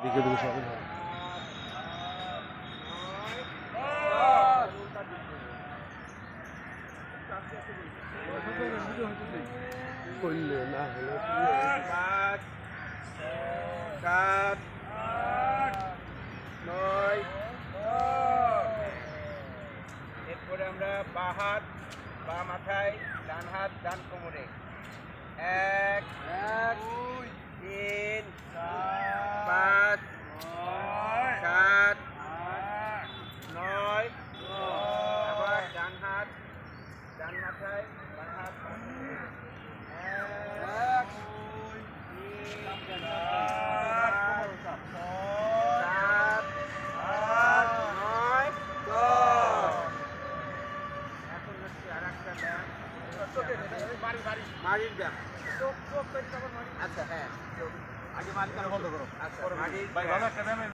দিকে দিকে সবাই ধরে। করলে না হলে 5 7 9 এরপরে আমরা বাঁ হাত বাঁ মাথায় ডান হাত ডান কোমরে 1 2 3 5 7 9 আবার ডান হাত ডান মাথায় বাঁ হাত বাঁ কোমরে 1 2 3 মারির ব্যায়াম আচ্ছা হ্যাঁ আগে মারি বন্ধ করো আচ্ছা মারির